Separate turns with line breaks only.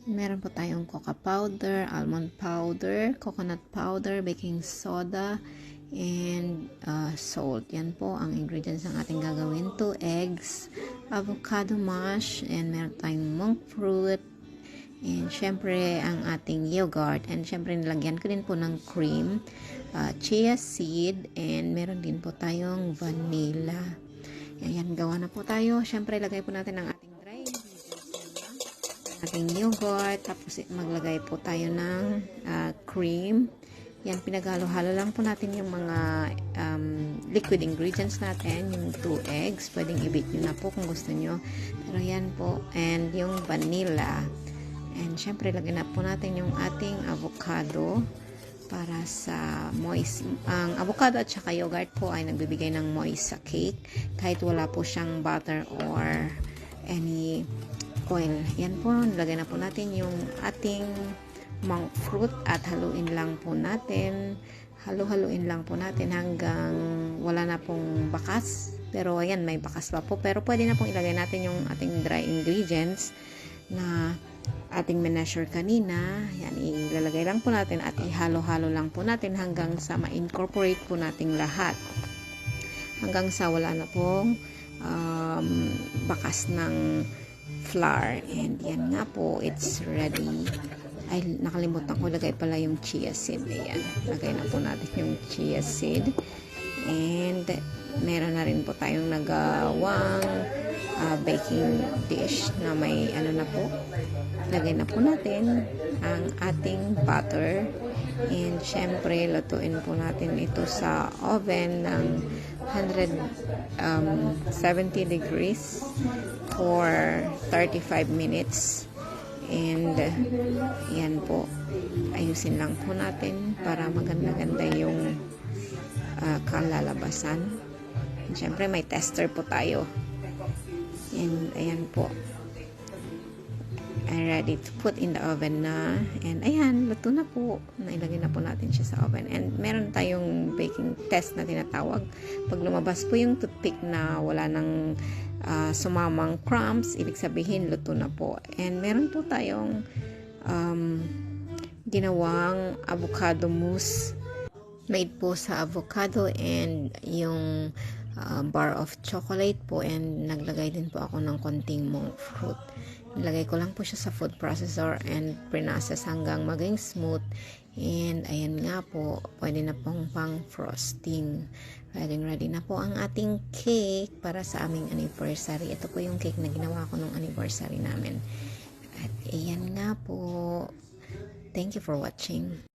Meron po tayong cocoa powder, almond powder, coconut powder, baking soda, and salt. Yan po ang ingredients ng ating gagawin. 2 eggs, avocado mash, and meron tayong monk fruit, and syempre ang ating yogurt, and syempre nilagyan ko din po ng cream, chia seed, and meron din po tayong vanilla. Ayan, gawa na po tayo. Syempre lagay po natin ang ating dry ingredients, ating yogurt, tapos maglagay po tayo ng cream. Yan, pinaghalo-halo lang po natin yung mga liquid ingredients natin, yung 2 eggs, pwedeng i-beat nyo na po kung gusto nyo, pero yan po, and yung vanilla, and syempre lagyan na po natin yung ating avocado para sa moist. Ang avocado at saka yogurt po ay nagbibigay ng moist sa cake kahit wala po siyang butter or any oil. Yan po, nilagay na po natin yung ating monk fruit at haluin lang po natin. Haluin lang po natin hanggang wala na pong bakas. Pero ayan, may bakas pa po. Pero pwede na pong ilagay natin yung ating dry ingredients na ating measure kanina. Yan, ilalagay lang po natin at ihalo-halo lang po natin hanggang sa ma-incorporate po natin lahat. Hanggang sa wala na pong bakas ng flour. And yan nga po, it's ready. Ay, nakalimutan ko, lagay pala yung chia seed. Ayan, lagay na po natin yung chia seed. And meron na rin po tayong nagawang baking dish na may ano na po. Lagay na po natin ang ating butter. And syempre, lutuin po natin ito sa oven ng 170 degrees for 35 minutes. And yan po, ayusin lang po natin para maganda-ganda yung kalalabasan. And syempre may tester po tayo. And ayan po, I'm ready to put in the oven na. And ayan, luto na po. Nailagay na po natin siya sa oven. And meron tayong baking test na tinatawag. Pag lumabas po yung toothpick na wala nang sumamang crumbs, ibig sabihin luto na po. And meron po tayong ginawang avocado mousse made po sa avocado and yung bar of chocolate po, and naglagay din po ako ng konting monk fruit. Nilagay ko lang po siya sa food processor and pre-process hanggang maging smooth. And ayan nga po, pwede na pong pang frosting. Ready na po ang ating cake para sa aming anniversary. Ito po yung cake na ginawa ko nung anniversary namin. At ayan nga po. Thank you for watching.